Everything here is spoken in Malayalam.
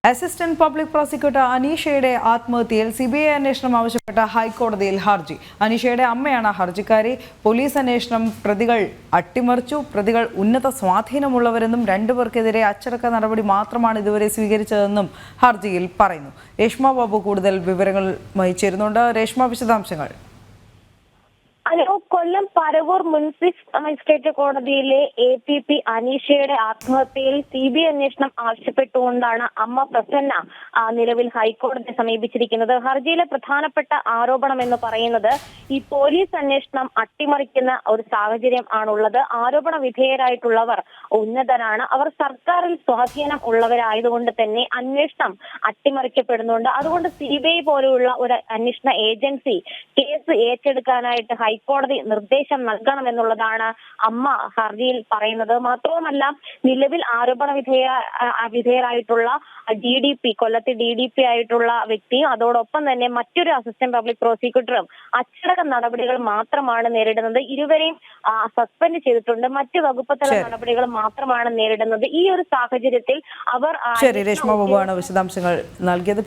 അസിസ്റ്റന്റ് പബ്ലിക് പ്രോസിക്യൂട്ടർ അനീഷയുടെ ആത്മഹത്യയിൽ സിബിഐ അന്വേഷണം ആവശ്യപ്പെട്ട ഹൈക്കോടതിയിൽ ഹർജി. അനീഷയുടെ അമ്മയാണ് ഹർജിക്കാരി. പോലീസ് അന്വേഷണം പ്രതികൾ അട്ടിമറിച്ചു, പ്രതികൾ ഉന്നത സ്വാധീനമുള്ളവരെന്നും രണ്ടുപേർക്കെതിരെ അച്ചടക്ക നടപടി മാത്രമാണ് ഇതുവരെ സ്വീകരിച്ചതെന്നും ഹർജിയിൽ പറയുന്നു. രേഷ്മ ബാബു കൂടുതൽ വിവരങ്ങളുമായി ചേരുന്നുണ്ട്. രേഷ്മ, വിശദാംശങ്ങൾ. കൊല്ലം പരവൂർ മുനിസിപ്പൽ മജിസ്ട്രേറ്റ് കോടതിയിലെ APP അനീഷയുടെ ആത്മഹത്യയിൽ CBI അന്വേഷണം ആവശ്യപ്പെട്ടുകൊണ്ടാണ് അമ്മ പ്രസന്ന നിലവിൽ ഹൈക്കോടതിയെ സമീപിച്ചിരിക്കുന്നത്. ഹർജിയിലെ പ്രധാനപ്പെട്ട ആരോപണം എന്ന് പറയുന്നത് ഈ പോലീസ് അന്വേഷണം അട്ടിമറിക്കുന്ന ഒരു സാഹചര്യം ആണുള്ളത്. ആരോപണ വിധേയരായിട്ടുള്ളവർ ഉന്നതരാണ്. അവർ സർക്കാരിൽ സ്വാധീനം ഉള്ളവരായതുകൊണ്ട് തന്നെ അന്വേഷണം അട്ടിമറിക്കപ്പെടുന്നുണ്ട്. അതുകൊണ്ട് CBI പോലെയുള്ള ഒരു അന്വേഷണ ഏജൻസി കേസ് ഏറ്റെടുക്കാനായിട്ട് ഹൈക്കോടതി നിർദ്ദേശം നൽകണമെന്നുള്ളതാണ് അമ്മ ഹർജിയിൽ പറയുന്നത്. മാത്രവുമല്ല, നിലവിൽ ആരോപണ വിധേയരായിട്ടുള്ള DDP, കൊല്ലത്തെ DDP ആയിട്ടുള്ള വ്യക്തിയും അതോടൊപ്പം തന്നെ മറ്റൊരു അസിസ്റ്റന്റ് പബ്ലിക് പ്രോസിക്യൂട്ടറും അച്ചടക്ക നടപടികൾ മാത്രമാണ് നേരിടുന്നത്. ഇരുവരെയും സസ്പെൻഡ് ചെയ്തിട്ടുണ്ട്. മറ്റ് വകുപ്പ് തല നടപടികൾ മാത്രമാണ് നേരിടുന്നത്. ഈ ഒരു സാഹചര്യത്തിൽ അവർ രേഷ്മ ബാബുവാണ് വിശദാംശങ്ങൾ നൽകിയത്.